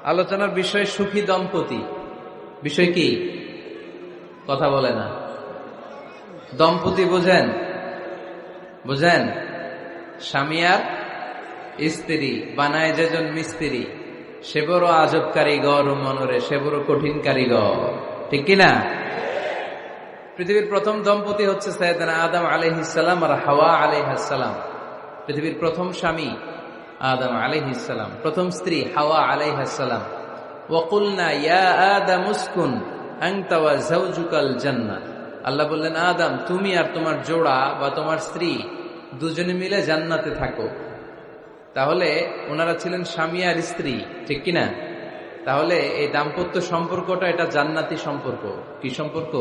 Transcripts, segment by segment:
আলোচনার বিষয় সুখী দম্পতি। বিষয় কি? কথা বলে না। দম্পতি বোঝেন? বুঝেন? স্বামী আর স্ত্রী বানায় যেজন মিস্ত্রি, সে বড় আজব কারিগর ও মনরে সে বড় কঠিন কারিগর, ঠিক কিনা? পৃথিবীর প্রথম দম্পতি হচ্ছে সাইয়েদনা আদম আলাইহিস সালাম আর হাওয়া আলাইহাস সালাম। পৃথিবীর প্রথম স্বামী আদম আলাইহিস সালাম, প্রথম স্ত্রী হাওয়া আলাইহাস সালাম। ওয়া কুলনা ইয়া আদম উসকুন আনতা ওয়া যাওজুকাল জান্নাহ। আল্লাহ বললেন, আদম তুমি আর তোমার জোড়া বা তোমার স্ত্রী দুজনে মিলে জান্নাতে থাকো। তাহলে ওনারা ছিলেন স্বামী আর স্ত্রী, ঠিক কিনা? তাহলে এই দাম্পত্য সম্পর্কটা এটা জান্নাতি সম্পর্ক। কি সম্পর্ক?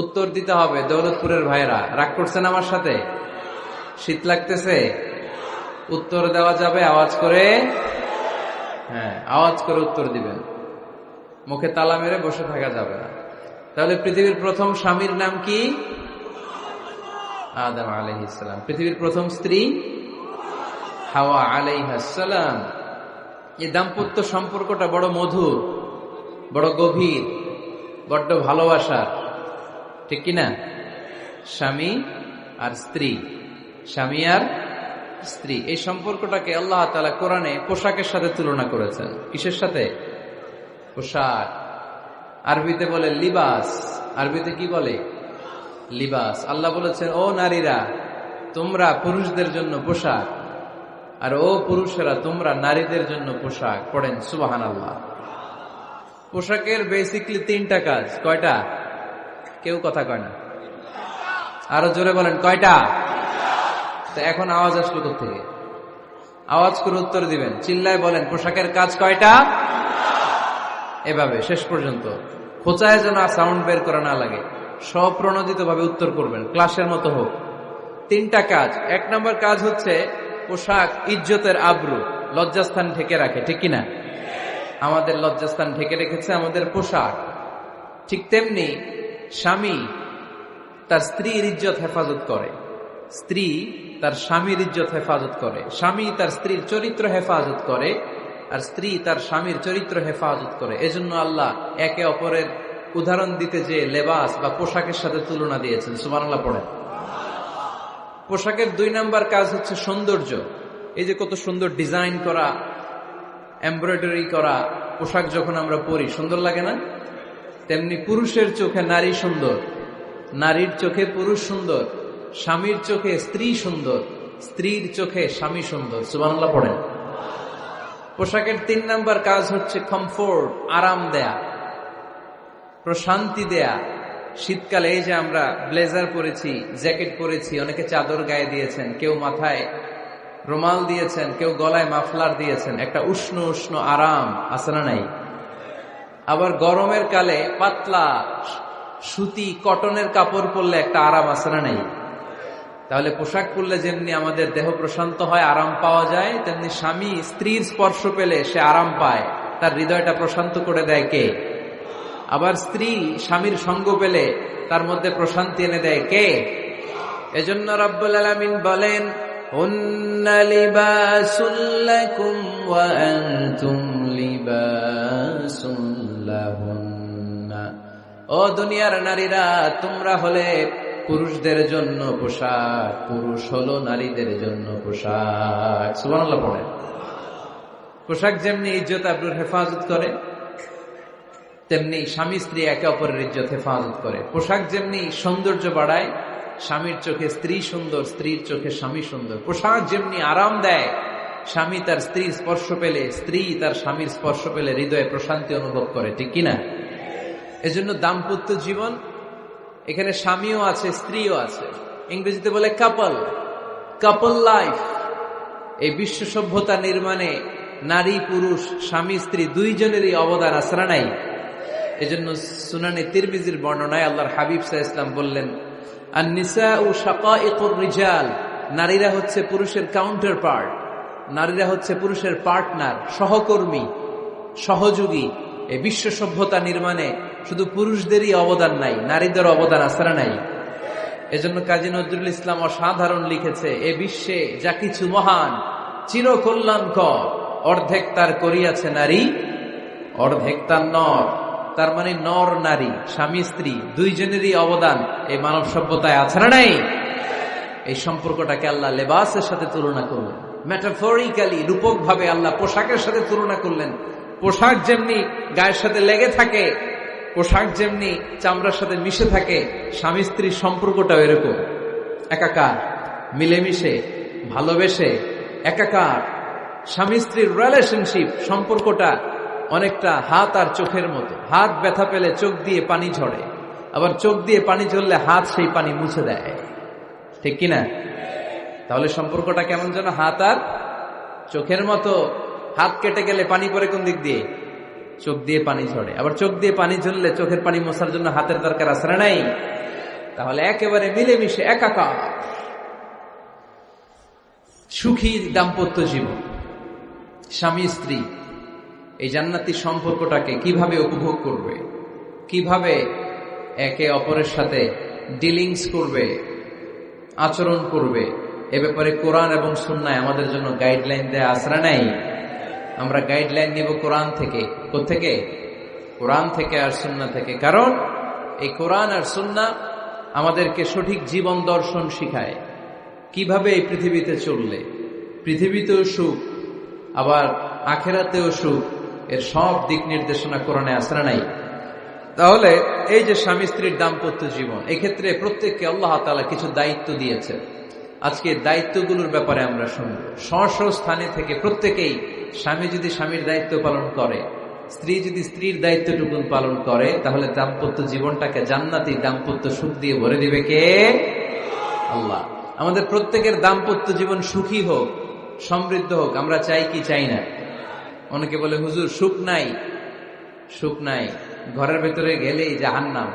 উত্তর দিতে হবে। দৌলতপুরের ভাইরা রাগ করছেন আমার সাথে? শীত লাগতেছে? উত্তর দেওয়া যাবে আওয়াজ করে? হ্যাঁ, আওয়াজ করে উত্তর দিবেন, মুখে তালা মেরে বসে থাকা যাবে না। তাহলে পৃথিবীর প্রথম স্বামীর নাম কি? আদম আলাইহিস সালাম। পৃথিবীর প্রথম স্ত্রী হাওয়া আলাইহাস সালাম। এই দাম্পত্য সম্পর্কটা বড় মধুর, বড় গভীর, বড্ড ভালোবাসার, ঠিক কিনা? স্বামী আর স্ত্রী, স্বামী আর স্ত্রী, এই সম্পর্কটাকে আল্লাহ তাআলা কোরআনে পোশাকের সাথে তুলনা করেছেন। কিসের সাথে? পোশাক। আরবিতে বলে লিবাস। আরবিতে কি বলে? লিবাস। আল্লাহ বলেছেন, ও নারীরা তোমরা পুরুষদের জন্য পোশাক, আর ও পুরুষেরা তোমরা নারীদের জন্য পোশাক। পড়েন সুবহানাল্লাহ। পোশাকের বেসিকলি তিনটা কাজ। কয়টা? কেউ কথা কয় না, আরো জোরে বলেন কয়টা? তো এখন আওয়াজ আসলো কোত্থেকে? আওয়াজ করে উত্তর দিবেন, চিল্লায় বলেন পোশাকের কাজ কয়টা? এভাবে শেষ পর্যন্ত খোঁচায় যেন সাউন্ড বের করা না লাগে, স্বপ্রণোদিত ভাবে উত্তর করবেন, ক্লাসের মতো হোক। তিনটা কাজ। এক নম্বর কাজ হচ্ছে পোশাক ইজ্জতের আবরু, লজ্জাস্থান ঢেকে রাখে, ঠিক কিনা? আমাদের লজ্জাস্থান ঢেকে রেখেছে আমাদের পোশাক। ঠিক তেমনি স্বামী তার স্ত্রীর ইজ্জত হেফাজত করে, স্ত্রী তার স্বামীর ইজ্জত হেফাজত করে, স্বামী তার স্ত্রীর চরিত্র হেফাজত করে, আর স্ত্রী তার স্বামীর চরিত্র হেফাজত করে। এজন্য আল্লাহ একে অপরের উদাহরণ দিতে যে লেবাস বা পোশাকের সাথে তুলনা দিয়েছেন। সুবহানাল্লাহ পড়েন। পোশাকের দুই নাম্বার কাজ হচ্ছে সৌন্দর্য। এই যে কত সুন্দর ডিজাইন করা, এমব্রয়ডারি করা পোশাক যখন আমরা পরি সুন্দর লাগে না? তেমনি পুরুষের চোখে নারী সুন্দর, নারীর চোখে পুরুষ সুন্দর, স্বামীর চোখে স্ত্রী সুন্দর, স্ত্রীর চোখে স্বামী সুন্দর। সুবহানাল্লাহ পড়েন। পোশাকের তিন নাম্বার কাজ হচ্ছে কমফোর্ট, আরাম দেয়া, প্রশান্তি দেয়া। শীতকালে এই যে আমরা ব্লেজার পরেছি, জ্যাকেট পরেছি, অনেকে চাদর গায়ে দিয়েছেন, কেউ মাথায় রুমাল দিয়েছেন, কেউ গলায় মাফলার দিয়েছেন, একটা উষ্ণ উষ্ণ আরাম আছে না নাই? আবার গরমের কালে পাতলা সুতি কটনের কাপড় পরলে একটা আরাম আছে না নাই? তাহলে পোশাক পরলে যেমনি আমাদের দেহ প্রশান্ত হয়, আরাম পাওয়া যায়, তেমনি স্বামী স্ত্রীর স্পর্শ পেলে সে আরাম পায়, তার হৃদয়টা প্রশান্ত করে দেয় কে? আবার স্ত্রী স্বামীর সঙ্গ পেলে তার মধ্যে প্রশান্তি এনে দেয় কে? এজন্য রব্বুল আলামিন বলেন, হুন্না লিবাসুল লাকুম ওয়া আনতুম লিবাসুল লাহুন্না। ও দুনিয়ার নারীরা, তোমরা হলে পুরুষদের জন্য পোশাক, পুরুষ হলো নারীদের জন্য পোশাক। সুবহানাল্লাহ পড়েন। পোশাক যেমনি ইজ্জত আবরুর হেফাজত করে, তেমনি স্বামী স্ত্রী একে অপরের ইজ্জত হেফাজত করে। পোশাক যেমনি সৌন্দর্য বাড়ায়, স্বামীর চোখে স্ত্রী সুন্দর, স্ত্রীর চোখে স্বামী সুন্দর। পোশাক যেমনি আরাম দেয়, স্বামী তার স্ত্রীর স্পর্শ পেলে, স্ত্রী তার স্বামীর স্পর্শ পেলে হৃদয়ে প্রশান্তি অনুভব করে, ঠিক কিনা? এজন্য দাম্পত্য জীবন, এখানে স্বামীও আছে স্ত্রীও আছে। ইংরেজিতে বলে কাপল, কাপল লাইফ। এই বিশ্ব সভ্যতা নির্মাণে নারী পুরুষ, স্বামী স্ত্রী দুইজনেরই অবদান আছে না নাই? এজন্য সুনানে তিরমিজির বর্ণনায় আল্লাহর হাবিব সাল্লাল্লাহু আলাইহি ওয়াসাল্লাম বললেন, আন-নিসাউ শাকাইকুর রিজাল। নারীরা হচ্ছে পুরুষের কাউন্টার পার্ট, নারীরা হচ্ছে পুরুষের পার্টনার, সহকর্মী, সহযোগী। এই বিশ্ব সভ্যতা নির্মাণে শুধু পুরুষদেরই অবদান নাই, নারীদের অবদান আছে না নাই? এজন্য কাজী নজরুল ইসলাম অসাধারণ লিখেছে, এ বিশ্বে যা কিছু মহান চিরকল্যাণকর অর্ধেক তার করিয়াছে নারী, অর্ধেক তার নর। তার মানে নর নারী, স্বামী স্ত্রী দুইজনেরই অবদান এই মানব সভ্যতায় আছে না নাই? এই সম্পর্কটাকে আল্লাহ লেবাসের সাথে তুলনা করলেন, মেটাফরিক্যালি, রূপক ভাবে আল্লাহ পোশাকের সাথে তুলনা করলেন। পোশাক যেমনি গায়ের সাথে লেগে থাকে, পোশাক যেমনি চামড়ার সাথে মিশে থাকে, স্বামী স্ত্রীর সম্পর্কটাও এরকম, একাকার, মিলেমিশে, ভালোবেসে একাকার। স্বামী স্ত্রীর রিলেশনশিপ, সম্পর্কটা অনেকটা হাত আর চোখের মতো। হাত ব্যথা পেলে চোখ দিয়ে পানি ঝরে, আবার চোখ দিয়ে পানি ঝরলে হাত সেই পানি মুছে দেয়, ঠিক কিনা? তাহলে সম্পর্কটা কেমন যেন হাত আর চোখের মতো। হাত কেটে গেলে পানি পড়ে কোন দিক দিয়ে? চোখ দিয়ে পানি ঝরে। আবার চোখ দিয়ে পানি ঝরলে চোখের পানি মোছার জন্য হাতের দরকার আছে না নাই? তাহলে একেবারে মিলেমিশে একাকার সুখী দাম্পত্য জীবন। স্বামী স্ত্রী এই জান্নাতি সম্পর্কটাকে কিভাবে উপভোগ করবে, কিভাবে একে অপরের সাথে ডিলিংস করবে, আচরণ করবে, এ ব্যাপারে কোরআন এবং সুন্নায় আমাদের জন্য গাইডলাইন দেয়া আছে না নাই? আমরা গাইডলাইন নিব কোরআন থেকে। কোত্থেকে? কোরআন থেকে আর সুন্নাহ থেকে। কারণ এই কোরআন আর সুন্নাহ আমাদেরকে সঠিক জীবন দর্শন শিখায়, কিভাবে এই পৃথিবীতে চললে পৃথিবীতেও সুখ, আবার আখেরাতেও সুখ, এর সব দিক নির্দেশনা কোরআনে আছে না নাই? তাহলে এই যে স্বামী স্ত্রীর দাম্পত্য জীবন, এক্ষেত্রে প্রত্যেককে আল্লাহ তাআলা কিছু দায়িত্ব দিয়েছে। আজকে দায়িত্বগুলোর ব্যাপারে আমরা শুনব। স্ব স্থানে থেকে প্রত্যেকেই, স্বামী যদি স্বামীর দায়িত্ব পালন করে, স্ত্রী যদি স্ত্রীর দায়িত্বটুকু পালন করে, তাহলে দাম্পত্য জীবনটাকে জান্নাতি দাম্পত্য সুখ দিয়ে ভরে দিবে কে? আল্লাহ। আমাদের প্রত্যেকের দাম্পত্য জীবন সুখী হোক, সমৃদ্ধ হোক, আমরা চাই কি চাই না? অনেকে বলে হুজুর সুখ নাই, সুখ নাই, ঘরের ভেতরে গেলেই জাহান্নাম।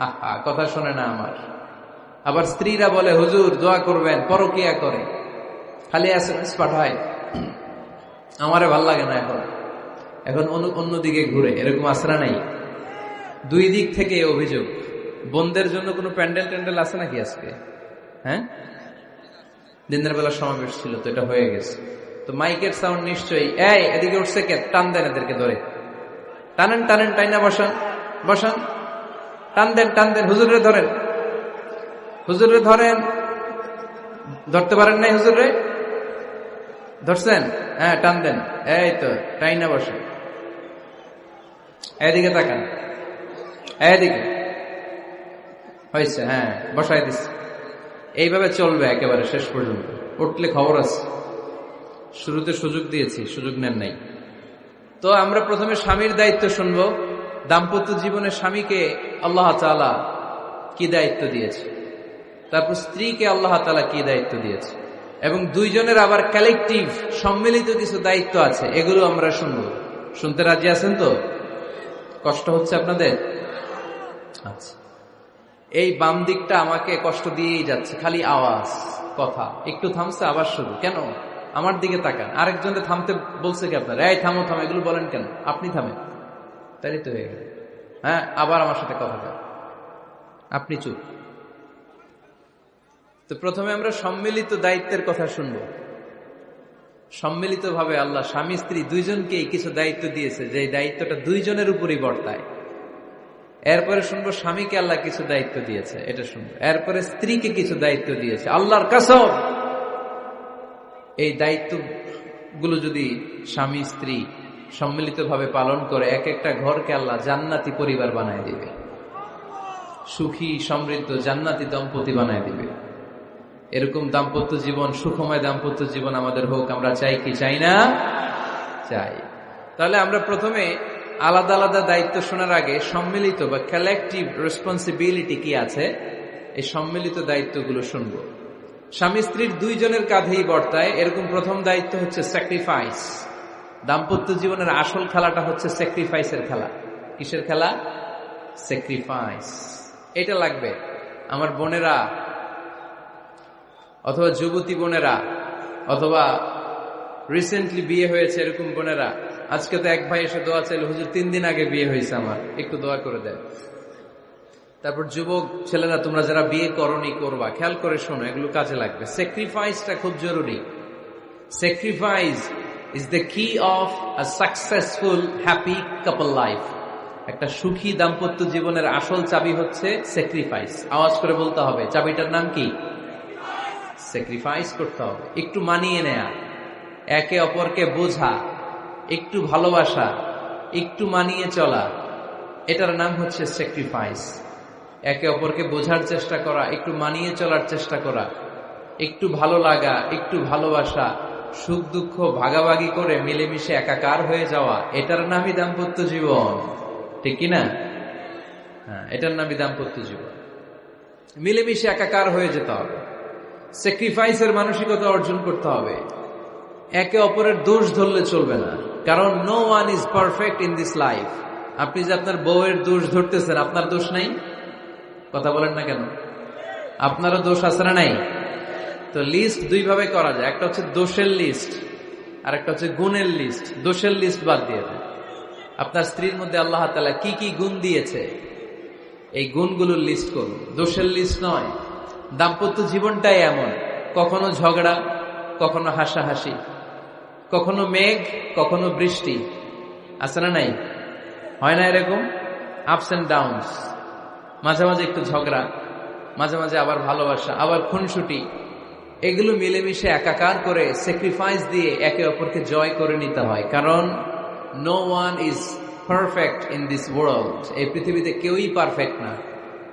আহা, কথা শোনে না আমার। আবার স্ত্রীরা বলে হুজুর দোয়া করবেন, পরকিয়া করে, খালি এসএমএস পাঠায়, আমারে ভাল লাগে না, এখন এখন অন্যদিকে ঘুরে। এরকম আসরা নাই? দুই দিক থেকে অভিযোগ। বোনদের জন্য কোনো প্যান্ডেল ট্যান্ডেল আছে নাকি আজকে? হ্যাঁ, দিনের বেলা সমাবেশ ছিল তো, এটা হয়ে গেছে তো মাইকের সাউন্ড নিশ্চয়ই। এই এদিকে উঠছে কে? টান দেন এদেরকে ধরে, টানেন টানেন, টাইনা বসান বসান, টান দেন টান দেন, হুজুরে ধরেন, হুজুরে ধরেন। ধরতে পারেন নাই হুজুরে? ধরছেন? হ্যাঁ, টান দেন। এই তো, টাইনা বসেন। এদিকে তাকান, এদিকে হয়েছে, হ্যাঁ বসাই দিচ্ছে। এইভাবে চলবে একেবারে শেষ পর্যন্ত। উঠলে খবর আছে। শুরুতে সুযোগ দিয়েছি, সুযোগ নেন নাই। তো আমরা প্রথমে স্বামীর দায়িত্ব শুনবো। দাম্পত্য জীবনে স্বামীকে আল্লাহ তাআলা কি দায়িত্ব দিয়েছে, তারপর স্ত্রীকে আল্লাহ তাআলা কি দায়িত্ব দিয়েছে, এবং দুইজনের আবার কালেকটিভ সম্মিলিত কিছু দায়িত্ব আছে, এগুলো আমরা শুনবো। শুনতে রাজি আছেন তো? কষ্ট হচ্ছে আপনাদের? আচ্ছা, এই বাম দিকটা আমাকে কষ্ট দিয়েই যাচ্ছে, খালি আওয়াজ, কথা। একটু থামছে, আবার শুরু। কেন? আমার দিকে তাকান। আরেকজনকে থামতে বলছে কি আপনার? এই থামো থামো, এগুলো বলেন কেন? আপনি থামেন, তাই তো হয়ে গেল। হ্যাঁ, আবার আমার সাথে কথা বলেন, আপনি চুপ। তো প্রথমে আমরা সম্মিলিত দায়িত্বের কথা শুনব। সম্মিলিতভাবে আল্লাহ স্বামী স্ত্রী দুইজনকেই কিছু দায়িত্ব দিয়েছে, যে দায়িত্বটা দুইজনের উপরই বর্তায়। এরপরে শুনবো স্বামীকে আল্লাহ কিছু দায়িত্ব দিয়েছে, এটা শুনবো। এরপরে স্ত্রীকে কিছু দায়িত্ব দিয়েছে। আল্লাহর কসম, এই দায়িত্বগুলো যদি স্বামী স্ত্রী সম্মিলিতভাবে পালন করে, এক একটা ঘরকে আল্লাহ জান্নাতি পরিবার বানায় দিবে, সুখী সমৃদ্ধ জান্নাতি দম্পতি বানায় দিবে। এরকম দাম্পত্য জীবন, সুখময় দাম্পত্য জীবন আমাদের হোক। আমরা চাই কি চাই না? চাই। তাহলে আমরা প্রথমে আলাদা আলাদা দায়িত্ব শোনার আগে সম্মিলিত বা কালেকটিভ রেসপন্সিবিলিটি কি আছে, এই সম্মিলিত দায়িত্বগুলো শুনব। স্বামী স্ত্রীর দুইজনের কাঁধেই বর্তায় এরকম প্রথম দায়িত্ব হচ্ছে স্যাক্রিফাইস। দাম্পত্য জীবনের আসল খেলাটা হচ্ছে স্যাক্রিফাইসের খেলা। কিসের খেলা? স্যাক্রিফাইস। এটা লাগবে। আমার বোনেরা, অথবা যুবতী বোনেরা, অথবা রিসেন্টলি বিয়ে হয়েছে এরকম বোনেরা, আজকে তো এক ভাই এসে দোয়া চাইল, হুজুর 3 দিন আগে বিয়ে হয়েছে আমার, একটু দোয়া করে দেন। তারপর যুবক ছেলেরা, তোমরা যারা বিয়ে করনি, করবা, খেয়াল করে শোনো, এগুলো কাজে লাগবে। স্যাক্রিফাইসটা খুব জরুরি। Sacrifice is the key of a successful happy couple life. একটা সুখী দাম্পত্য জীবনের আসল চাবি হচ্ছে স্যাক্রিফাইস। আওয়াজ করে বলতে হবে, চাবিটার নাম কি? স্যাক্রিফাইস করতে হবে, একটু মানিয়ে নেয়া, একে অপরকে বোঝা, একটু ভালোবাসা, একটু মানিয়ে চলা, এটার নাম হচ্ছে স্যাক্রিফাইস। একে অপরকে বোঝার চেষ্টা করা, একটু মানিয়ে চলার চেষ্টা করা, একটু ভালো লাগা, একটু ভালোবাসা, সুখ দুঃখ ভাগাভাগি করে মিলেমিশে একাকার হয়ে যাওয়া, এটার নামই দাম্পত্য জীবন। ঠিক কিনা? হ্যাঁ, এটার নামই দাম্পত্য জীবন। মিলেমিশে একাকার হয়ে যেতে হবে, স্যাক্রিফাইসের মানসিকতা অর্জন করতে হবে। একে অপরের দোষ ধরলে চলবে না, কারণ no one is perfect in this life. আপনি যে আপনার বউয়ের দোষ ধরতেছেন, আপনার দোষ নাই? কথা বলেন না কেন? আপনারও দোষ আছে না নাই? তো লিস্ট দুই ভাবে করা যায়, একটা হচ্ছে দোষের লিস্ট আর একটা হচ্ছে গুণের লিস্ট। দোষের লিস্ট বাদ দিয়ে দেন। আপনার স্ত্রীর মধ্যে আল্লাহ তাআলা কি কি গুণ দিয়েছে, এই গুণগুলোর লিস্ট করুন, দোষের লিস্ট নয়। দাম্পত্য জীবনটাই এমন, কখনো ঝগড়া, কখনো হাসাহাসি, কখনো মেঘ, কখনো বৃষ্টি, আছে না নাই? হয় না এরকম? আপস এন্ড ডাউনস, মাঝে মাঝে একটু ঝগড়া, মাঝে মাঝে আবার ভালোবাসা, আবার খুনসুটি, এগুলো মিলেমিশে একাকার করে স্যাক্রিফাইস দিয়ে একে অপরকে জয় করে নিতে হয়। কারণ no one is perfect in this world. এই পৃথিবীতে কেউই পারফেক্ট না।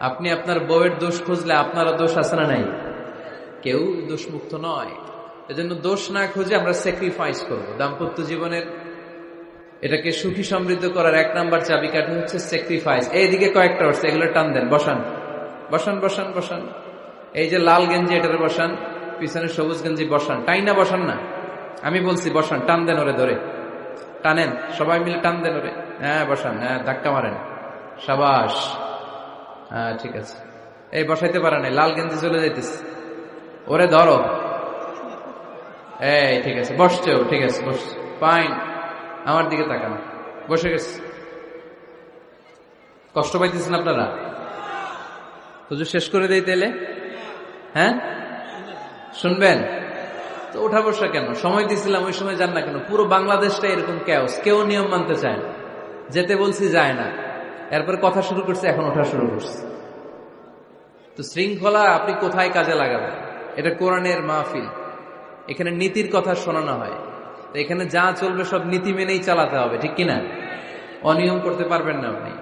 আপনি আপনার বউয়ের দোষ খুঁজলে আপনারও দোষ আছে না নাই? কেউ দোষমুক্ত নয়। এজন্য দোষ না খুঁজে আমরা স্যাক্রিফাইস করব। দাম্পত্য জীবনের এটাকে সুখী সমৃদ্ধ করার এক নাম্বার চাবিকাঠি হচ্ছে স্যাক্রিফাইস। এইদিকে কয়েকটা হচ্ছে, এগুলো টান দেন, বসান বসান বসান বসান। এই যে লাল গেঞ্জি, এটারে বসান, পিছনে সবুজ গেঞ্জি বসান, টাইনা বসান না, আমি বলছি বসান, টান দেন ওরে ধরে, টানেন সবাই মিলে, টান দেন ওরে, হ্যাঁ বসান, হ্যাঁ ধাক্কা মারেন, সাবাস, হ্যাঁ ঠিক আছে। এই বসাইতে পারে না, লাল গেঞ্জি চলে যাইতেছে, ওরে ধরো, এই ঠিক আছে, বসছেও, ঠিক আছে বসছে, ফাইন, আমার দিকে তাকান, বসে গেছে। কষ্ট পাইতেছেন আপনারা? তো শেষ করে দেই তাইলে, হ্যাঁ শুনবেন তো? উঠা বসা কেন? সময় দিছিলাম, ওই সময় যান না কেন? পুরো বাংলাদেশটা এরকম ক্যাওস, কেউ নিয়ম মানতে চায় না। যেতে বলছি যায় না, এরপরে কথা শুরু করছে, এখন ওঠা শুরু করছে। তো শৃঙ্খলা আপনি কোথায় কাজে লাগাবেন? এটা কোরআনের মাহফিল, এখানে নীতির কথা শোনানো হয়। তো এখানে যা চলবে সব নীতি মেনেই চালাতে হবে, ঠিক কিনা? অনিয়ম করতে পারবেন না আপনি।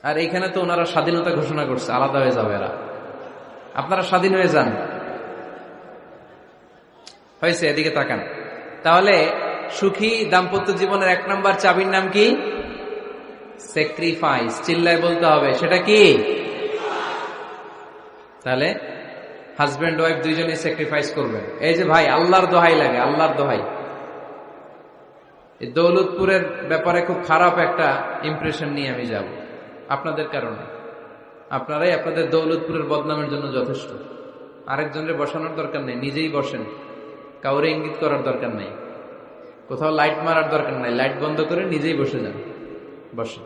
আর এইখানে তো ওনারা স্বাধীনতা ঘোষণা করছে, আলাদা হয়ে যাবে এরা, আপনারা স্বাধীন হয়ে যান। হয়েছে? এদিকে তাকান। তাহলে সুখী দাম্পত্য জীবনের এক নাম্বার চাবির নাম কি? স্যাক্রিফাইস। চিল্লায় বলতে হবে, সেটা কি? তাহলে হাজব্যান্ড ওয়াইফ দুইজনই স্যাক্রিফাইস করবেন। এই যে ভাই, আল্লাহর দোহাই লাগে, আল্লাহর দোহাই। এই দৌলতপুরের ব্যাপারে খুব খারাপ একটা ইমপ্রেশন নিয়ে আমি যাব আপনাদের কারণে। আপনারাই আপনাদের দৌলতপুরের বদনামের জন্য যথেষ্ট। আরেকজনের বসানোর দরকার নেই, নিজেই বসেন, কাউরে ইঙ্গিত করার দরকার নেই, কোথাও লাইট মারার দরকার নাই, লাইট বন্ধ করে নিজেই বসে যান, বসে।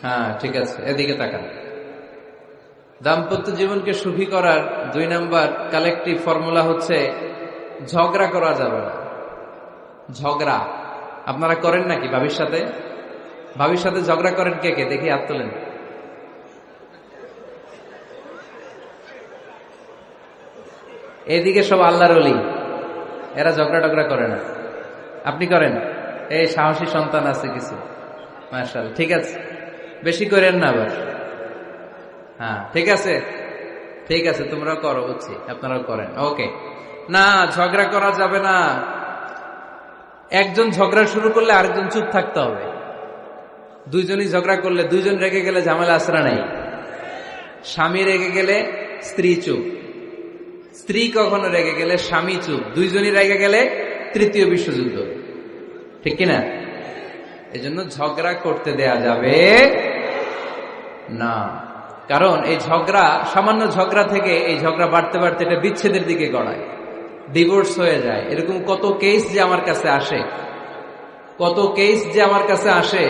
হ্যাঁ ঠিক আছে, এদিকে তাকান। দাম্পত্য জীবনকে সুখী করার 2 নাম্বার কালেকটিভ ফর্মুলা হচ্ছে ঝগড়া করা যাবে না। ঝগড়া আপনারা করেন নাকি ভাবির সাথে? ভাবির সাথে ঝগড়া করেন কে কে? দেখি হাত তোলেন। এদিকে সব আল্লাহর ওলি, এরা ঝগড়া টগড়া করে না। আপনি করেন? এই সাহসী সন্তান আছে কিছু, মাশাআল্লাহ, ঠিক আছে, বেশি করেন না আবার। হ্যাঁ ঠিক আছে, ঠিক আছে, তোমরাও করো, বুঝছি, আপনারাও করেন, ওকে। না, ঝগড়া করা যাবে না। একজন ঝগড়া শুরু করলে আরেকজন চুপ থাকতে হবে। দুইজনই ঝগড়া করলে, দুইজন রেগে গেলে ঝামেলা আসরা নাই। স্বামী রেগে গেলে স্ত্রী চুপ, স্ত্রী কখনো রেগে গেলে স্বামী চুপ, দুইজনই রেগে গেলে তৃতীয় বিশ্বযুদ্ধ, ঠিক কিনা? এজন্য ঝগড়া করতে দেয়া যাবে না। কারণ এই ঝগড়া, সামান্য ঝগড়া থেকে এই ঝগড়া বাড়তে বাড়তে এটা বিচ্ছেদের দিকে গড়ায়, ডিভোর্স হয়ে যায়। এরকম কত কেস যে আমার কাছে আসে, কত কেস যে আমার কাছে আসে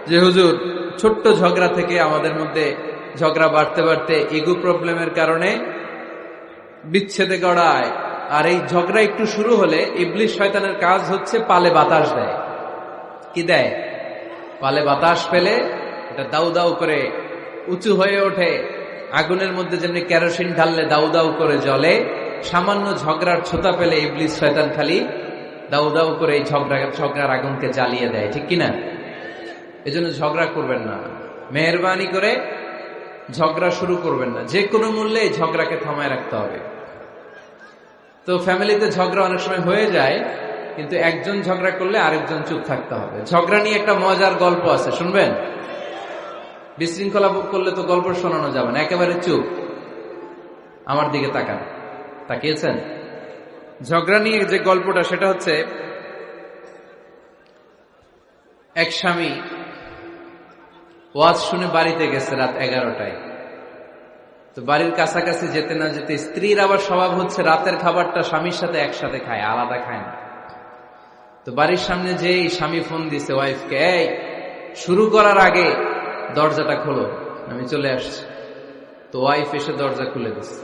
যে হুজুর ছোট্ট ঝগড়া থেকে আমাদের মধ্যে ঝগড়া বাড়তে বাড়তে ইগো প্রবলেমের কারণে বিচ্ছেদে গড়ায়। আর এই ঝগড়া একটু শুরু হলে ইবলিশ শয়তানের কাজ হচ্ছে পালে বাতাস দেয়। কি দেয়? পালে বাতাস পেলে এটা দাউ দাউ করে উঁচু হয়ে ওঠে। আগুনের মধ্যে যেমনি কেরোসিন ঢাললে দাউ দাউ করে জ্বলে, সামান্য ঝগড়ার ছোতা পেলে ইবলিশ শয়তান খালি দাউ দাউ করে এই ঝগড়ার আগুনকে জ্বালিয়ে দেয়। ঠিক কিনা? এজন্য ঝগড়া করবেন না, মেহেরবানি করে ঝগড়া শুরু করবেন না। যে কোনো মূল্যে এই ঝগড়াকে থামায় রাখতে হবে। তো ফ্যামিলিতে ঝগড়া অনেক সময় হয়ে যায়, কিন্তু একজন ঝগড়া করলে আরেকজন চুপ থাকতে হবে। ঝগড়া নিয়ে একটা মজার গল্প আছে, শুনবেন? বিশৃঙ্খলা করলে তো গল্প শোনানো যাবে না, একেবারে চুপ। আমার দিকে তাকান, তাকিয়েছেন? ঝগড়া নিয়ে যে গল্পটা সেটা হচ্ছে, এক স্বামী ওয়াজ শুনে বাড়িতে গেছে রাত 11টায়। তো বাড়ির কাছাকাছি যেতে না যেতে স্ত্রীর আবার স্বভাব হচ্ছে রাতের খাবারটা স্বামীর সাথে একসাথে খায়, আলাদা খায় না। তো বাড়ির সামনে যেই স্বামী ফোন দিছে ওয়াইফকে, এই শুরু করার আগে দরজাটা খোলো, আমি চলে আসছি। তো ওয়াইফ এসে দরজা খুলে দিচ্ছে।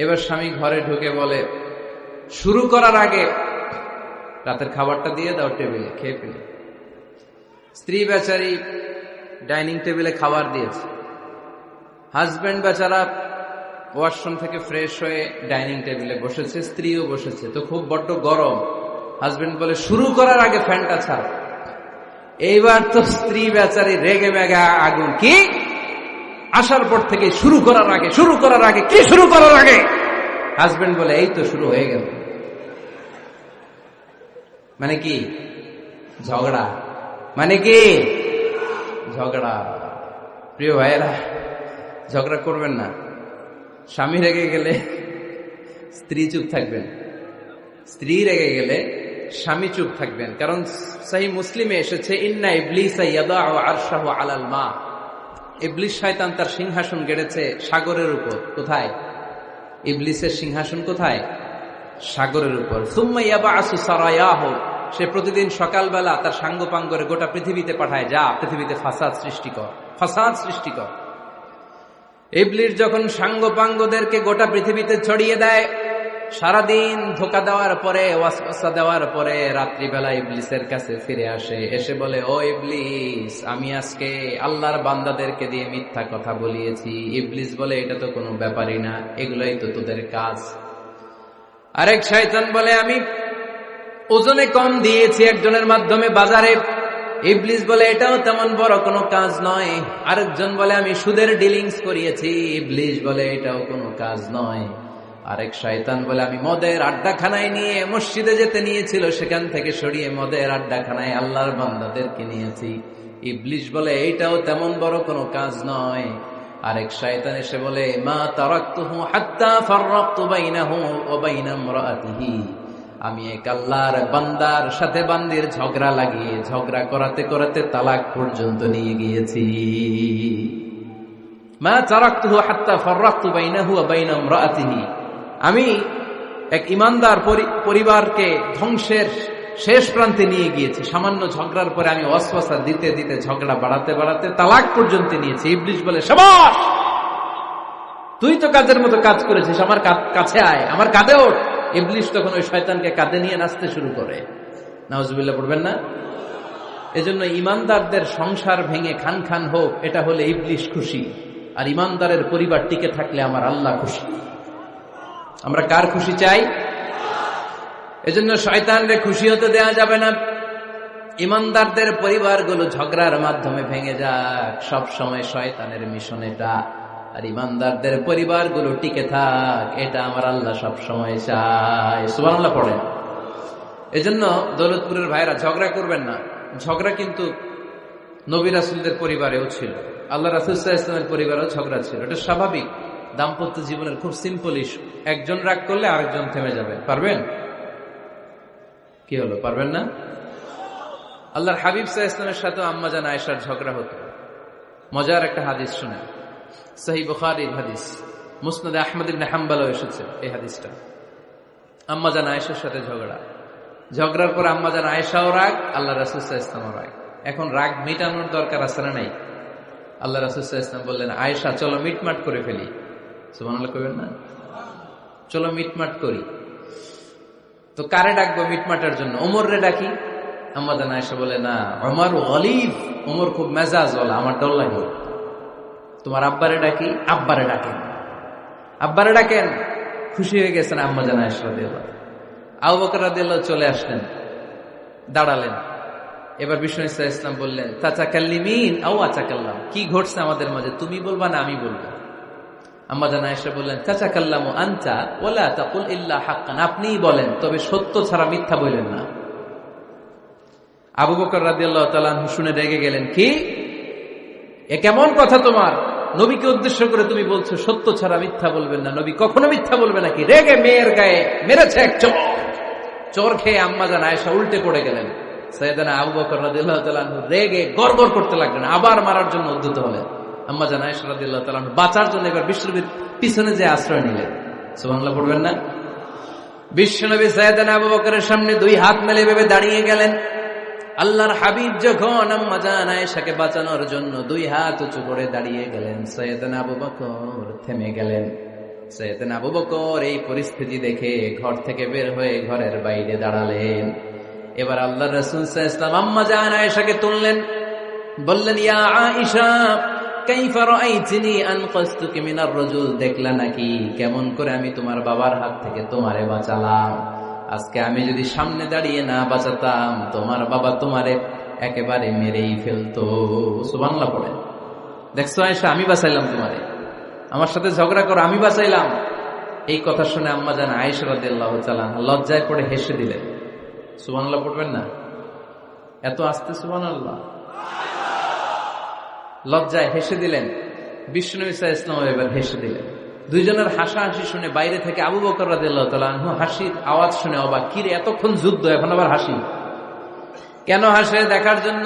এবার স্বামী ঘরে ঢুকে বলে, শুরু করার আগে রাতের খাবারটা দিয়ে দাও টেবিলে, খেয়ে ফেলি। স্ত্রী বেচারি ডাইনিং টেবিলে খাবার দিয়েছে, হাজবেন্ড বেচারা ওয়াশরুম থেকে ফ্রেশ হয়ে ডাইনিং টেবিলে বসেছে, স্ত্রীও বসেছে। তো খুব বড্ড গরম। হাজবেন্ড বলে, শুরু করার আগে ফ্যানটা ছাড়। এইবার তো স্ত্রী বেচারি রেগে মেগে আগুন, কি আসার পর থেকে শুরু করার আগে কি শুরু করার আগে? হাজবেন্ড বলে, এই তো শুরু হয়ে গেল। মানে কি? ঝগড়া। মানে কি? ঝগড়া। প্রিয় ভাইয়েরা, ঝগড়া করবেন না। স্বামী রেগে গেলে স্ত্রী চুপ থাকবেন, স্ত্রী রেগে গেলে স্বামী চুপ থাকবেন। কারণ সহিহ মুসলিমে এসেছে, ইন্না ইবলিসা ইয়াদাউ আরশাহু আলাল মা। ইবলিস শয়তান তার সিংহাসন গেড়েছে সাগরের উপর। কোথায়? ইবলিসের সিংহাসন কোথায়? সাগরের উপর। সুম্মা ইয়াবআসু সারায়াহু, সে প্রতিদিন সকালবেলা তার সাঙ্গপাঙ্গরে গোটা পৃথিবীতে পাঠায়, যা পৃথিবীতে ফাসাদ সৃষ্টি কর। ইবলিস যখন সাঙ্গপাঙ্গদেরকে গোটা পৃথিবীতে ছড়িয়ে দেয়, সারাদিন ধোঁকা দেওয়ার পরে, ওয়াসওয়াসা দেওয়ার পরে, রাত্রিবেলা ইবলিসের কাছে ফিরে আসে, এসে বলে, ও ইবলিস, আমি আজকে আল্লাহর বান্দাদেরকে দিয়ে মিথ্যা কথা বলিয়েছি। ইবলিস বলে, এটা তো কোনো ব্যাপারই না, এগুলোই তো তোদের কাজ। আরেক শয়তান বলে, আমি ওজনে কম দিয়েছি একজনের মাধ্যমে বাজারে। ইবলিস বলে, এটাও তেমন বড় কোনো কাজ নয়। আরেকজন বলে, আমি সুদের ডিলিংস করিয়েছি। ইবলিস বলে, এটাও কোনো কাজ নয়। আরেক শয়তান বলে, আমি মদের আড্ডাখানায় নিয়ে মসজিদে যেতে নিয়েছিল, সেখান থেকে সরিয়ে মদের আড্ডাখানায় আল্লাহর বান্দাদেরকে নিয়েছি। ইবলিস বলে, এইটাও তেমন বড় কোনো কাজ নয়। আরেক শয়তান এসে বলে, মা তারাকতুহু হাত্তা ফাররাকতু বাইনাহু ওয়া বাইনা ইমরাআতিহি, আমি এক আল্লাহর বান্দার সাথে বান্দির ঝগড়া লাগিয়ে ঝগড়া করাতে করাতে তালাক পর্যন্ত নিয়ে গিয়েছি। মা তারাকতুহু হাত্তা ফাররাকতু বাইনাহু ওয়া বাইনা ইমরাআতিহি, আমি এক ইমানদার পরিবারকে ধ্বংসের শেষ প্রান্তে নিয়ে গিয়েছি। সামান্য ঝগড়ার পরে আমি ওয়াসওয়াসা দিতে দিতে ঝগড়া বাড়াতে বাড়াতে তালাক পর্যন্ত নিয়েছি। ইবলিস বলে, শাবাশ, তুই তো কাজের মতো কাজ করেছিস, আমার কাছে আয়, আমার কাঁধে ওঠ। ইবলিস তখন ওই শয়তানকে কাঁধে নিয়ে নাচতে শুরু করে। নাউজুবিল্লাহ পড়বেন না? এজন্য ইমানদারদের সংসার ভেঙে খান খান হোক, এটা হলে ইবলিস খুশি। আর ইমানদারের পরিবার টিকে থাকলে আমার আল্লাহ খুশি। আমরা কার খুশি চাই? এজন্য শয়তানরে খুশি হতে দেয়া যাবে না। ইমানদারদের পরিবারগুলো ঝগড়ার মাধ্যমে ভেঙে যাক, সব সময় শয়তানের মিশন এটা। আর ইমানদারদের পরিবারগুলো টিকে থাক, এটা আমার আল্লাহ সব সময় চায়। সুবহানাল্লাহ পড়েন। এজন্য দৌলতপুরের ভাইরা, ঝগড়া করবেন না। ঝগড়া কিন্তু নবী রাসূলদের পরিবারেও ছিল, আল্লাহ রাসূল সাল্লাল্লাহু আলাইহি ওয়াসাল্লামের পরিবারেও ঝগড়া ছিল। এটা স্বাভাবিক। দাম্পত্য জীবনের খুব সিম্পল ইস্যু। একজন রাগ করলে আরেকজন থেমে যাবে। পারবেন? কি হলো, পারবেন না? আল্লাহর হাবিব সাল্লাল্লাহু আলাইহি ওয়াসাল্লামের সাথে আম্মাজান আয়েশার ঝগড়া হতো। মজার একটা হাদিস শুনে, সহিহ বুখারীর হাদিস, মুসনাদে আহমদ ইবনে হাম্বলও এসেছে এই হাদিসটা। আম্মাজান আয়েশার সাথে ঝগড়া। ঝগড়ার পর আম্মাজান আয়েশাও রাগ, আল্লাহ রাসূল সাল্লাল্লাহু আলাইহি ওয়াসাল্লামও রাগ। এখন রাগ মিটানোর দরকার আছে না নাই? আল্লাহ রাসূল সাল্লাল্লাহু আলাইহি ওয়াসাল্লাম বললেন, আয়েশা চলো মিটমাট করে ফেলি। সুবহানাল্লাহ কইবেন না? চলো মিটমাট করি। তো কারে ডাকবো মিটমাটের জন্য? ওমর রে ডাকি। আম্মাজান আয়েশা বলে, না, ওমর গলিব, ওমর খুব মেজাজ ওয়ালা, আমার ডর লাগে। তোমার আব্বারে ডাকি। আব্বারে ডাকেন। আব্বারে ডাকেন। খুশি হয়ে গেছেন আম্মাজান আয়েশা রাদিয়াল্লাহু। আবু বকর রাদিয়াল্লাহু চলে আসলেন, দাঁড়ালেন। এবার বিষ্ণু সাল্লাল্লাহু আলাইহি ওয়াসাল্লাম বললেন, তাতাকাল্লিমিন আও আতাকাল্লাম, কি ঘটছে আমাদের মাঝে, তুমি বলবা না আমি বলবো? আম্মাজান আয়েশা বললেন, তাতাকাল্লামু আনতা ওয়ালা তাকুল ইল্লা হাক্কান, আপনিই বলেন, তবে সত্য ছাড়া মিথ্যা বলেন না। আবু বকর রাদিয়াল্লাহু তাআলা আনহু শুনে রেগে গেলেন, কি এ কেমন কথা তোমার? নবীকে উদ্দেশ্য করে তুমি বলছো সত্য ছাড়া মিথ্যা বলবেন না, নবী কখনো মিথ্যা বলবে নাকি? রেগে মেয়ের গায়ে মেরেছে এক চড়। চোর খেয়ে আম্মাজান আয়েশা উল্টে পড়ে গেলেন। সাইয়েদনা আবু বকর রাদিয়াল্লাহু তাআলা আনহু রেগে গড়গড় করতে লাগলেন, আবার মারার জন্য উদ্যত হলেন। আম্মাজান আয়েশা রাদিয়াল্লাহু তাআলা আনহু বাঁচার জন্য এবার বিশ্বনবীর পিছনে যে আশ্রয় নিলেন। সুবহানাল্লাহ পড়বেন না? বিশ্বনবী সাইয়েদনা আবু বকরের সামনে দুই হাত মেলে ভেবে দাঁড়িয়ে গেলেন। আল্লাহর হাবিব যখন আম্মাজান আয়েশাকে বাঁচানোর জন্য দুই হাত উঁচু করে দাঁড়িয়ে গেলেন, সাইয়েদনা আবু বকর থেমে গেলেন। সাইয়েদনা আবু বকর এই পরিস্থিতি দেখে ঘর থেকে বের হয়ে ঘরের বাইরে দাঁড়ালেন। এবার আল্লাহর রাসূল সাল্লাল্লাহু আলাইহি ওয়াসাল্লাম আম্মাজান আয়েশাকে তুললেন, বললেন, ইয়া আয়েশা কাইফা রাআইতিনি আনকাসতুকি মিনার রাজুল, দেখলা নাকি কেমন করে আমি তোমার বাবার হাত থেকে তোমারে বাঁচালাম? আজকে আমি যদি সামনে দাঁড়িয়ে না বাঁচাতাম, তোমার বাবা তোমারে একেবারে মেরেই ফেলতো। সুবহানাল্লাহ পড়ে। দেখছো আয়েশা, আমি বাঁচাইলাম তোমারে, আমার সাথে ঝগড়া করো, আমি বাঁচাইলাম। এই কথা শুনে আম্মাজান আয়েশা রাদিয়াল্লাহু তাআলা লজ্জায় পড়ে হেসে দিলেন। সুবহানাল্লাহ পড়বেন না? এত আস্তে সুবহানাল্লাহ। লজ্জায় হেসে দিলেন। বিষ্ণু ঈসা ইসলাম এবার হেসে দিলেন। দুইজনের হাসাহাসি শুনে বাইরে থেকে আবু বকর রাদিয়াল্লাহু তাআলা আনহু হাসির আওয়াজ শুনে অবাক, কিরে এতক্ষণ যুদ্ধ, এখন আবার হাসি কেন? হাসে দেখার জন্য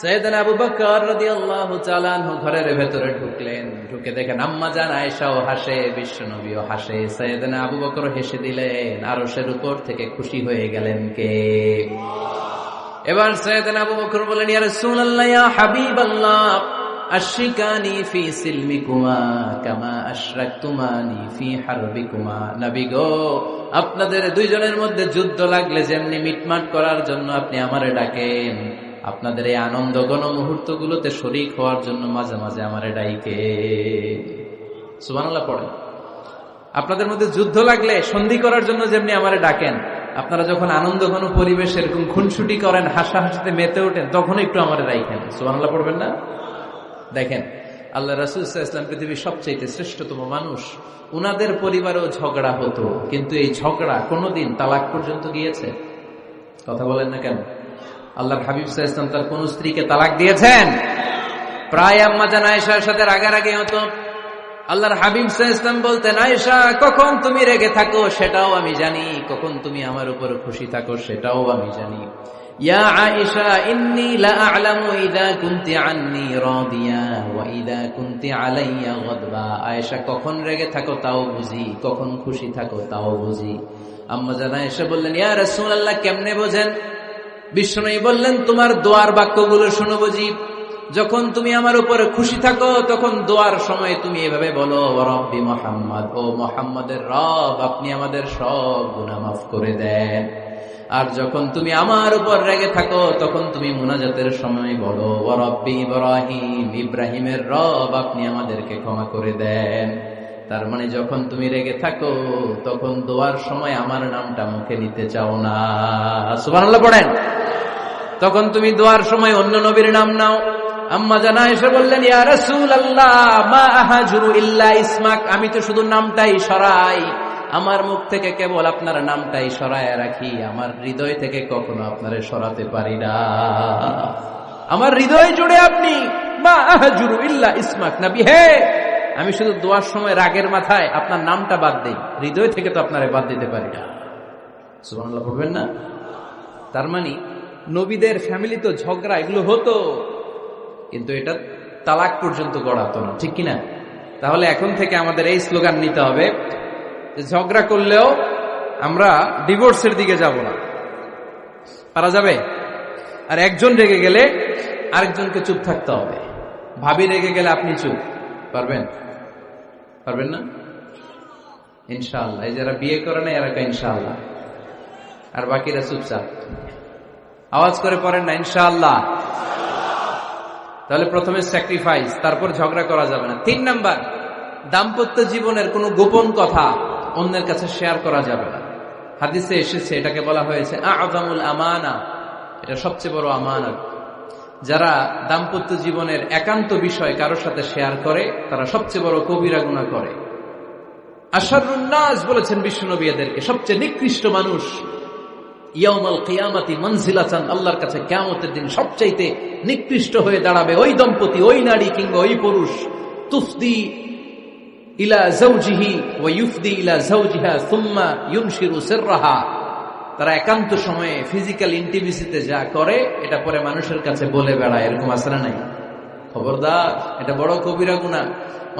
সাইয়েদনা আবু বকর রাদিয়াল্লাহু তাআলা আনহু ঘরের ভেতরে ঢুকলেন। ঢুকে দেখেন আম্মাজান আয়েশাও হাসে, বিশ্বনবীও হাসে, সাইয়েদনা আবু বকর হেসে দিলেন। আরশের উপর থেকে খুশি হয়ে গেলেন কে? এবার সাইয়েদনা আবু বকর বলেন, ইয়া রাসূলুল্লাহ, ইয়া হাবিবাল্লাহ, আশরিকানি ফি সিলমিকুমা কামা আশরাকতুমানি ফি হারবিকুমা। নবী গো, আপনাদের দুইজনের মধ্যে যুদ্ধ লাগলে যেমনি মিটমাট করার জন্য আপনি আমারে ডাকেন, আপনাদের এই আনন্দ ঘন মুহূর্তগুলোতে শরীক হওয়ার জন্য মাঝে মাঝে আমারে ডাইকে। সুবহানাল্লাহ পড়েন। আপনাদের মধ্যে যুদ্ধ লাগলে সন্ধি করার জন্য যেমনি আমারে ডাকেন, আপনারা যখন আনন্দ ঘন পরিবেশে এরকম খুনসুটি করেন, হাসাহাসিতে মেতে ওঠেন, তখন একটু আমারে ডাইকেন। সুবহানাল্লাহ পড়বেন না? দেখেন, আল্লাহ রাসূল সাল্লাল্লাহু আলাইহি ওয়াসাল্লাম পৃথিবীর সবচেয়ে শ্রেষ্ঠতম মানুষ। উনাদের পরিবারেও ঝগড়া হতো, কিন্তু এই ঝগড়া কোনোদিন তালাক পর্যন্ত গিয়েছে? কথা বলেন না কেন? আল্লাহর হাবিব সাল্লাল্লাহু আলাইহি ওয়াসাল্লাম তার কোন স্ত্রীকে তালাক দিয়েছেন? প্রায় আম্মাজান আয়েশার সাথে রাগারাগি হতো। আল্লাহর হাবিব সাল্লাল্লাহু আলাইহি ওয়াসাল্লাম বলতেন, আয়েশা, কখন তুমি রেগে থাকো সেটাও আমি জানি, কখন তুমি আমার উপর খুশি থাকো সেটাও আমি জানি। ইয়া আয়েশা, ইন্নী লা আ'লামু ইযা কুনতি আন্নী রাদিয়া ওয়া ইযা কুনতি আলাইয়া গাদবা। আয়েশা, কখন রেগে থাকো তাও বুঝি, কখন খুশি থাকো তাও বুঝি। আম্মাজান আয়েশা বললেন, ইয়া রাসূলুল্লাহ, কেমনে বোঝেন? বিশ্বনবী বললেন, তোমার দোয়ার বাক্যগুলো শুনো বুঝি। যখন তুমি আমার উপরে খুশি থাকো তখন দোয়ার সময় তুমি এভাবে বলো, রব্বি মুহাম্মদ, ও মুহাম্মাদের রব, আপনি আমাদের সব গুনাহ মাফ করে দেন। আর যখন তুমি আমার উপর রেগে থাকো তখন তুমি মুনাজাতের সময় বলো, রব্বি ইব্রাহিম, ইব্রাহিমের রব, আপনি আমাদেরকে ক্ষমা করে দেন। তার মানে যখন তুমি রেগে থাকো তখন দোয়ার সময় আমার নামটা মুখে নিতে চাও না। সুবহানাল্লাহ পড়েন। তখন তুমি দোয়ার সময় অন্য নবীর নাম নাও। আম্মাজান আয়েশা বললেন, ইয়া রাসূলুল্লাহ, মা আহাজুরু ইল্লা ইসমাক, আমি তো শুধু নামটাই সরাই, আমার মুখ থেকে কেবল আপনার নামটাই সরায় রাখি, আমার হৃদয় থেকে কখনো আপনারে সরাতে পারি না। আমার হৃদয় জুড়ে আপনি, মা আহাজুরু ইল্লা ইসমাক। নবী হে, আমি শুধু দোয়ার সময় রাগের মাথায় আপনার নামটা বাদ দেই, হৃদয় থেকে তো আপনারে বাদ দিতে পারি না। সুবহানাল্লাহ পড়বেন না? তার মানে নবীদের ফ্যামিলি তো ঝগড়া এগুলো হতো, কিন্তু এটা তালাক পর্যন্ত গড়াতো না, ঠিক কিনা? তাহলে এখন থেকে আমাদের এই স্লোগান নিতে হবে যে ঝগড়া করলেও আমরা ডিভোর্সের দিকে যাব না, পারা যাবে? আর একজন রেগে গেলে আরেকজনকে চুপ থাকতে হবে। ভাবি রেগে গেলে আপনি চুপ, পারবেন? পারবেন না? ইনশাআল্লাহ। এই যারা বিয়ে করে না এরা ইনশাআল্লাহ, আর বাকিরা চুপচাপ। আওয়াজ করে পড়েন না ইনশাআল্লাহ। তাহলে প্রথমে স্যাক্রিফাইস, তারপর ঝগড়া করা যাবে না। 3 নাম্বার, দাম্পত্য জীবনের কোনো গোপন কথা অন্যের কাছে শেয়ার করা যাবে না। হাদিসে এসেছে, এটাকে বলা হয়েছে আযমুল আমানা, এটা সবচেয়ে বড় আমানত। যারা দাম্পত্য জীবনের একান্ত বিষয় কারোর সাথে শেয়ার করে তারা সবচেয়ে বড় কবিরা গুনাহ করে। আশারুন নাস বলেছেন বিশ্বনবী এদেরকে, সবচেয়ে নিকৃষ্ট মানুষ। ইয়াউমাল কিয়ামাতি মানজিলাতান, আল্লাহর কাছে কিয়ামতের দিন সবচাইতে নিকৃষ্ট হয়ে দাঁড়াবে ওই দম্পতি, ওই নারী কিংবা ওই পুরুষ। তুফদি ইলা যাওজিহি ওয়া ইউফদি ইলা যাওজিহা সুম্মা ইউনশিরু সিররাহা, তারা একান্ত সময়ে ফিজিক্যাল ইন্টিমেসিতে যা করে এটা পরে মানুষের কাছে বলে বেড়ায়। এরকম আছে না নাই? খবরদার, এটা বড় কবিরা গুনাহ।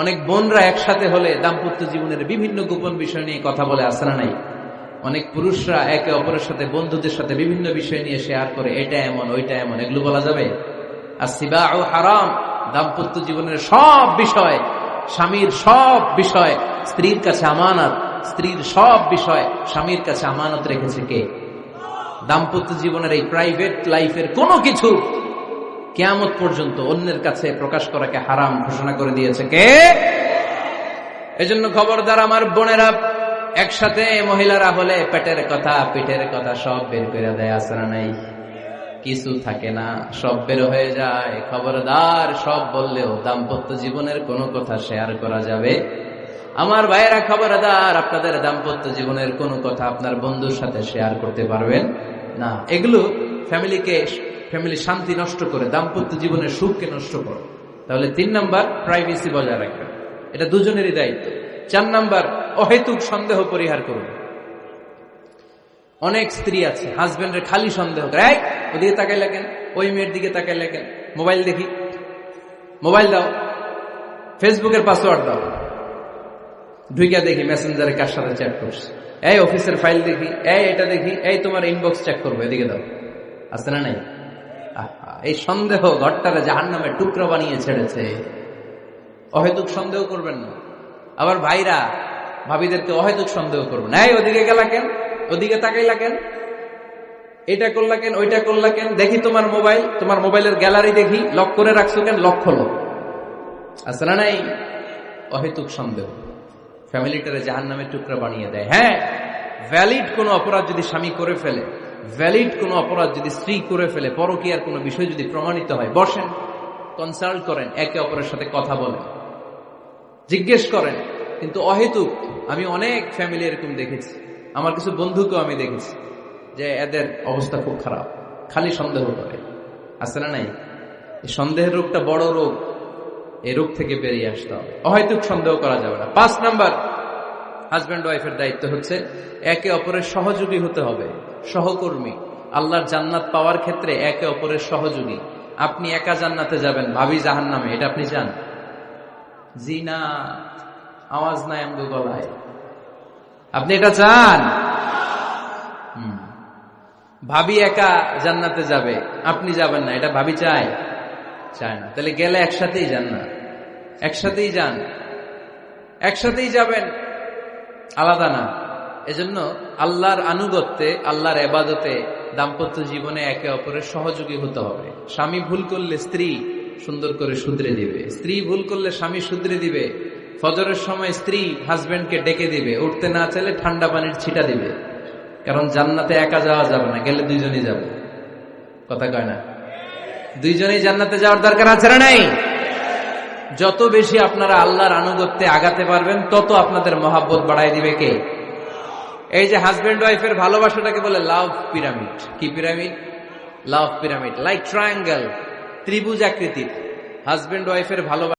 অনেক বোনরা একসাথে হলে দাম্পত্য জীবনের বিভিন্ন গোপন বিষয় নিয়ে কথা বলে, আছে না নাই? অনেক পুরুষরা একে অপরের সাথে, বন্ধুদের সাথে বিভিন্ন বিষয় নিয়ে শেয়ার করে, এটা এমন ওইটা এমন। এগুলো বলা যাবে? আসিবাউ হারাম। দাম্পত্য জীবনের সব বিষয়, স্বামীর সব বিষয় স্ত্রীর কাছে আমানত। স্ত্রীর সব বিষয় স্বামীর কাছে আমানত রেখেছে কে? দাম্পত্য জীবনের এই প্রাইভেট লাইফের কোনো কিছু কিয়ামত পর্যন্ত অন্যের কাছে প্রকাশ করাকে হারাম ঘোষণা করে দিয়েছে কে? এজন্য খবরদার আমার বোনেরা, একসাথে মহিলারা হলে পেটের কথা পিঠের কথা সব বের করে দেয়, আছে না নাই? কিছু থাকে না, সব বের হয়ে যায়। খবরদার, সব বললেও দাম্পত্য জীবনের কোনো কথা শেয়ার করা যাবে? আমার ভাইয়েরা খবরদার, আপনাদের দাম্পত্য জীবনের কোনো কথা আপনার বন্ধুর সাথে শেয়ার করতে পারবেন না। এগুলো ফ্যামিলি শান্তি নষ্ট করে, দাম্পত্য জীবনের সুখকে নষ্ট করে। তাহলে 3 নাম্বার, প্রাইভেসি বজায় রাখবেন, এটা দুজনেরই দায়িত্ব। 4 নাম্বার, অহেতুক সন্দেহ পরিহার করুন। অনেক স্ত্রী আছে হাজবেন্ডের খালি সন্দেহ করে, এই ওদিকে তাকাই লাগেন, ওই মেয়ের দিকে তাকাই লাগেন, মোবাইল দেখি, মোবাইল দাও, ফেসবুকের পাসওয়ার্ড দাও, ঢুইকা দেখি মেসেঞ্জারে কার সাথে চ্যাট করছে, এই অফিসের ফাইল দেখি, এই এটা দেখি, এই তোমার ইনবক্স চেক করবো, এদিকে দাও। আছে না নাই? এই সন্দেহ ঘরটারে জাহান্নামের টুকরা বানিয়ে ছেড়েছে। অহেতুক সন্দেহ করবেন না। আবার ভাইরা ভাবিদেরকে অহেতুক সন্দেহ করবেন, এই ওদিকে গেলা কেন, ওদিকে তাকাইলা কেন, এটা করলা কেন, ওইটা করলা কেন, দেখি তোমার মোবাইল, তোমার মোবাইলের গ্যালারি দেখি, লক করে রাখছো কেন, লক খোলো। আছে না নাই? অহেতুক সন্দেহ ফ্যামিলিটারে জাহান্নামের টুকরা বানিয়ে দেয়। হ্যাঁ, ভ্যালিড কোনো অপরাধ যদি স্বামী করে ফেলে, ভ্যালিড কোনো অপরাধ যদি স্ত্রী করে ফেলে, পরকীয়ার কোনো বিষয় যদি প্রমাণিত হয়, বসেন, কনসাল্ট করেন, একে অপরের সাথে কথা বলেন, জিজ্ঞেস করেন। কিন্তু অহেতুক, আমি অনেক ফ্যামিলি এরকম দেখেছি, আমার কিছু বন্ধুকেও আমি দেখেছি যে এদের অবস্থা খুব খারাপ, খালি সন্দেহ করে। আছে না নাই? এই সন্দেহের রোগটা বড় রোগ, এই রোগ থেকে বেরিয়ে আসতে হবে। অহেতুক সন্দেহ করা যাবে না। 5 নাম্বার, হাজব্যান্ড ওয়াইফের দায়িত্ব হচ্ছে একে অপরের সহযোগী হতে হবে, সহকর্মী। আল্লাহর জান্নাত পাওয়ার ক্ষেত্রে একে অপরের সহযোগী। আপনি একা জান্নাতে যাবেন, ভাবি জাহান্নামে, এটা আপনি চান? জি না, আওয়াজ নাই আমগো গলায়। আপনি এটা চান? ভাবি একা জান্নাতে যাবে, আপনি যাবেন না, এটা ভাবি চায়? চায় না। তাহলে গেলে একসাথেই যান না, একসাথেই যান, একসাথেই যাবেন, আলাদা না। এজন্য আল্লাহর আনুগত্যে, আল্লাহর ইবাদতে, দাম্পত্য জীবনে একে অপরের সহযোগী হতে হবে। স্বামী ভুল করলে স্ত্রী সুন্দর করে শুধরে দিবে, স্ত্রী ভুল করলে স্বামী শুধরে দিবে। ফজরের সময় স্ত্রী হাজবেন্ডকে ডেকে দিবে, উঠতে না চাইলে ঠান্ডা পানির ছিটা দিবে। কারণ জান্নাতে একা যাওয়া যাবে না, গেলে দুইজনই যাবে। কথা কয় না? দুইজনেই জান্নাতে যাওয়ার দরকার আছে না নাই? যত বেশি আপনারা আল্লাহর আনুগত্যে আগাতে পারবেন, তত আপনাদের মহাব্বত বাড়াই দিবে কে? এই যে হাজবেন্ড ওয়াইফের ভালোবাসাটাকে বলে লাভ পিরামিড। কি পিরামিড? লাভ পিরামিড, লাইক ট্রায়াঙ্গেল, ত্রিভুজ আকৃতির। হাজবেন্ড ওয়াইফের ভালোবাসা